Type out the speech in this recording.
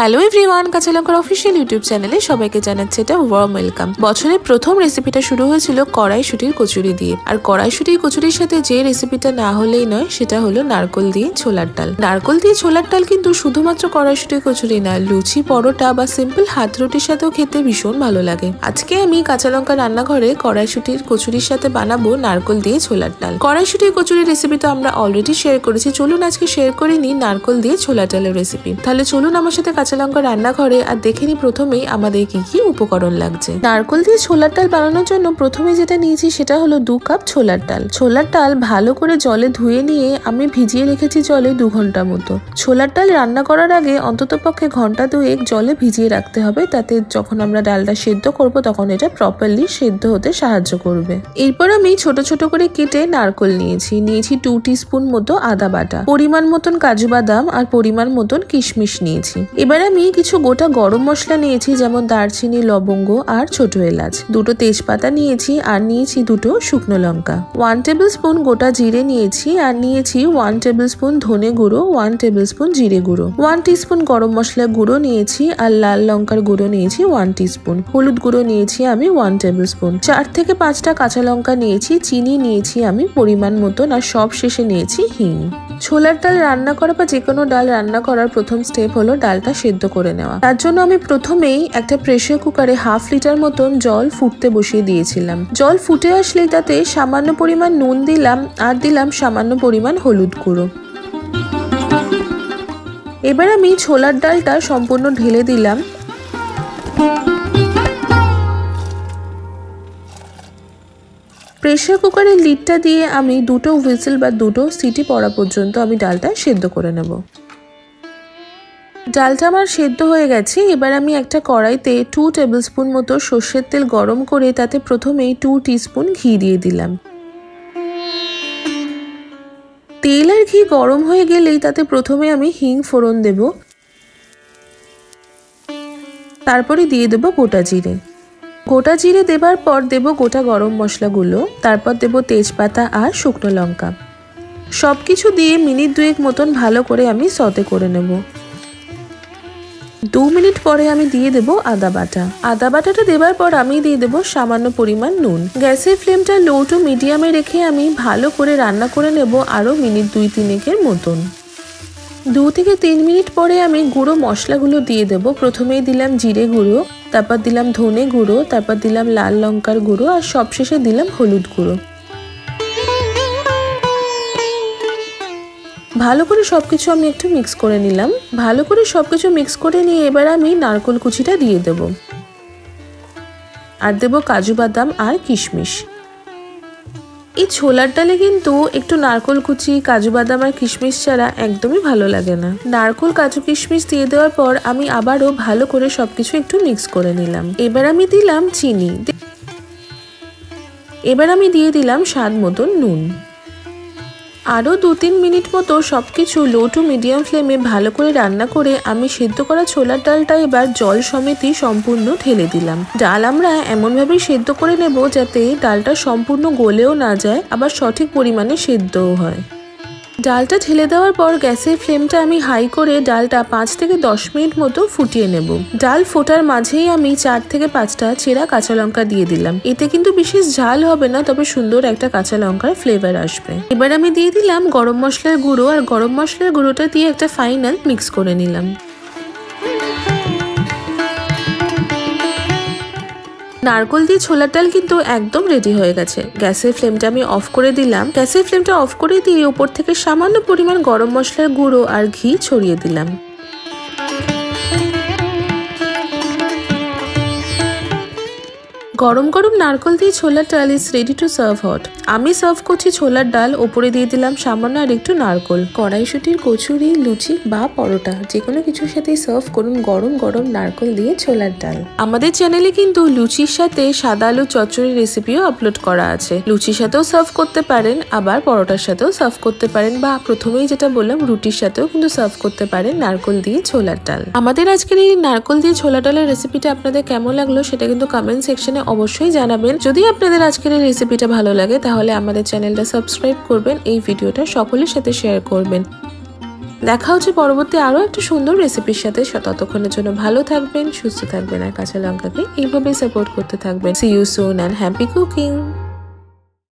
Hello everyone, কাঁচা লঙ্কার official YouTube চ্যানেলে সবাইকে জানাচ্ছি এটা ওয়ার্ম ওয়েলকাম। বছরের প্রথম রেসিপিটা শুরু হয়েছিল কড়াইশুঁটির কচুরি দিয়ে। আর কড়াইশুঁটির কচুরির সাথে যে রেসিপিটা না হলেই নয় সেটা হলো নারকোল দিয়ে ছোলার ডাল। নারকোল দিয়ে ছোলার ডাল কিন্তু শুধুমাত্র কড়াইশুঁটির কচুরি না, লুচি, পরোটা বা সিম্পল হাত রুটির সাথেও খেতে ভীষণ ভালো লাগে। আজকে আমি কাঁচা লঙ্কা রান্নাঘরে কড়াইশুঁটির কচুরির সাথে বানাবো নারকোল দিয়ে ছোলার ডাল। কড়াইশুঁটির কচুরির রেসিপি তো আমরা অলরেডি শেয়ার করেছি, চলুন আজকে শেয়ার করে নিই নারকোল দিয়ে ছোলার ডালের রেসিপি। তাহলে চলুন আমার সাথে কাঁচা লঙ্কা রান্নাঘরে আর দেখে নিই প্রথমেই আমাদের কি কি উপকরণ লাগছে। নারকোল দিয়ে ছোলার ডাল বানানোর জন্য প্রথমে যেটা নিয়েছি সেটা হলো 2 কাপ ছোলার ডাল। ছোলার ডাল ভালো করে জলে ধুয়ে নিয়ে আমি ভিজিয়ে রেখেছি জলে 2 ঘন্টা মতো। ছোলার ডাল রান্না করার আগে অন্তত পক্ষে ঘন্টা 2 জলে ভিজিয়ে রাখতে হবে, তাতে যখন আমরা ডালটা সেদ্ধ করব তখন এটা প্রপারলি সেদ্ধ হতে সাহায্য করবে। এরপর আমি ছোট ছোট করে কেটে নারকোল নিয়েছি 2 টিস্পুন মতো আদা বাটা, পরিমাণ মতন কাজু বাদাম আর পরিমাণ মতন কিশমিশ নিয়েছি। এবার আমি কিছু গোটা গরম মশলা নিয়েছি, যেমন দারচিনি, লবঙ্গ আর ছোট এলাচ, 2টো তেজপাতা নিয়েছি আর নিয়েছি 2টো শুকনো লঙ্কা, 1 টেবিল স্পুন গোটা জিরে নিয়েছি আর নিয়েছি 1 টেবিল স্পুন ধনে গুঁড়ো, 1 টেবিল স্পুন জিরে গুঁড়ো, 1 টিস্পুন গরম মশলা গুঁড়ো নিয়েছি আর লাল লঙ্কার গুঁড়ো নিয়েছি 1 টিস্পুন, হলুদ গুঁড়ো নিয়েছি আমি 1 টেবিল স্পুন, 4 থেকে 5টা কাঁচা লঙ্কা নিয়েছি, চিনি নিয়েছি আমি পরিমাণ মতন আর সব শেষে নিয়েছি হিং। ছোলার ডাল রান্না করা বা যে কোনো ডাল রান্না করার প্রথম স্টেপ হলো ডালটা সেদ্ধ করে নেওয়া। তার জন্য আমি প্রথমেই একটা প্রেসার কুকারে 1/2 লিটার মতন জল ফুটতে বসিয়ে দিয়েছিলাম। জল ফুটে আসলেই তাতে সামান্য পরিমাণ নুন দিলাম আর দিলাম সামান্য পরিমাণ হলুদ গুঁড়ো। এবার আমি ছোলার ডালটা সম্পূর্ণ ঢেলে দিলাম। প্রেসার কুকারের লিডটা দিয়ে আমি 2টো হুইসেল বা 2টো সিটি পড়া পর্যন্ত আমি ডালটা সেদ্ধ করে নেব। ডালটা আমার সেদ্ধ হয়ে গেছে। এবার আমি একটা কড়াইতে 2 টেবিল স্পুন মতো সর্ষের তেল গরম করে তাতে প্রথমেই 2 টিস্পুন ঘি দিয়ে দিলাম। তেল আর ঘি গরম হয়ে গেলেই তাতে প্রথমে আমি হিং ফোড়ন দেব, তারপরে দিয়ে দেব গোটা জিরে। গোটা জিরে দেবার পর দেব গোটা গরম মশলাগুলো, তারপর দেব তেজপাতা আর শুকনো লঙ্কা। সবকিছু দিয়ে মিনিট 2 মতন ভালো করে আমি সতে করে নেব। 2 মিনিট পরে আমি দিয়ে দেব আদা বাটা। আদা বাটাটা দেবার পর আমি দিয়ে দেব সামান্য পরিমাণ নুন। গ্যাসের ফ্লেমটা লো টু মিডিয়ামে রেখে আমি ভালো করে রান্না করে নেব আরও মিনিট 2-3 মতন। 2 থেকে 3 মিনিট পরে আমি গুঁড়ো মশলাগুলো দিয়ে দেব। প্রথমেই দিলাম জিরে গুঁড়ো, তারপর দিলাম ধনে গুঁড়ো, তারপর দিলাম লাল লঙ্কার গুঁড়ো আর সবশেষে দিলাম হলুদ গুঁড়ো। ভালো করে সবকিছু আমি একটু মিক্স করে নিলাম। ভালো করে সবকিছু মিক্স করে নিয়ে এবার আমি নারকোল কুচিটা দিয়ে দেব আর দেব কাজু বাদাম আর কিশমিশ। এই ছোলার ডালে কিন্তু একটু নারকোল কুচি, কাজু বাদাম আর কিশমিশ ছাড়া একদমই ভালো লাগে না। নারকোল, কাজু, কিশমিশ দিয়ে দেওয়ার পর আমি আবারও ভালো করে সবকিছু একটু মিক্স করে নিলাম। এবার আমি দিলাম চিনি, এবার আমি দিয়ে দিলাম স্বাদ মতন নুন। আরও 2-3 মিনিট মতো সবকিছু লো টু মিডিয়াম ফ্লেমে ভালো করে রান্না করে আমি সেদ্ধ করা ছোলার ডালটা এবার জল সমেতই সম্পূর্ণ ঢেলে দিলাম। ডাল আমরা এমনভাবেই সেদ্ধ করে নেব যাতে ডালটা সম্পূর্ণ গলেও না যায়, আবার সঠিক পরিমাণে সেদ্ধও হয়। ডালটা ঢেলে দেওয়ার পর গ্যাসের ফ্লেমটা আমি হাই করে ডালটা 5 থেকে 10 মিনিট মতো ফুটিয়ে নেব। ডাল ফোটার মাঝেই আমি 4 থেকে 5টা চেরা কাঁচা লঙ্কা দিয়ে দিলাম। এতে কিন্তু বিশেষ ঝাল হবে না, তবে সুন্দর একটা কাঁচা লঙ্কার ফ্লেভার আসবে। এবার আমি দিয়ে দিলাম গরম মশলার গুঁড়ো আর গরম মশলার গুঁড়োটা দিয়ে একটা ফাইনাল মিক্স করে নিলাম। নারকোল দিয়ে ছোলার ডাল কিন্তু একদম রেডি হয়ে গেছে। গ্যাসের ফ্লেমটা আমি অফ করে দিলাম। গ্যাসের ফ্লেমটা অফ করে দিয়ে উপর থেকে সামান্য পরিমাণ গরম মশলার গুঁড়ো আর ঘি ছড়িয়ে দিলাম। গরম গরম নারকোল দিয়ে ছোলার ডাল is ready to serve hot. আমি সার্ভ করছি ছোলার ডাল, ওপরে দিয়ে দিলাম সামান্য আর একটু নারকোল। কড়াইশুঁটির কচুরি, লুচি বা পরোটা যে কোনো কিছুর সাথেই সার্ভ করুন গরম গরম নারকোল দিয়ে ছোলার ডাল। আমাদের চ্যানেলে কিন্তু লুচির সাথে সাদা আলু চচ্চড়ি রেসিপিও আপলোড করা আছে। লুচির সাথেও সার্ভ করতে পারেন, আবার পরোটার সাথেও সার্ভ করতে পারেন, বা প্রথমেই যেটা বললাম রুটির সাথেও কিন্তু সার্ভ করতে পারেন নারকোল দিয়ে ছোলার ডাল। আমাদের আজকের এই নারকোল দিয়ে ছোলা ডালের রেসিপিটা আপনাদের কেমন লাগলো সেটা কিন্তু কমেন্ট সেকশনে অবশ্যই জানাবেন। যদি আপনাদের আজকের এই রেসিপিটা ভালো লাগে তাহলে আমাদের চ্যানেলটা সাবস্ক্রাইব করবেন, এই ভিডিওটা সকলের সাথে শেয়ার করবেন। দেখা হচ্ছে পরবর্তী আরো একটা সুন্দর রেসিপির সাথে। ততক্ষণের জন্য ভালো থাকবেন, সুস্থ থাকবেন আর কাঁচা লঙ্কাকে এইভাবেই সাপোর্ট করতে থাকবেন। See you soon and happy cooking.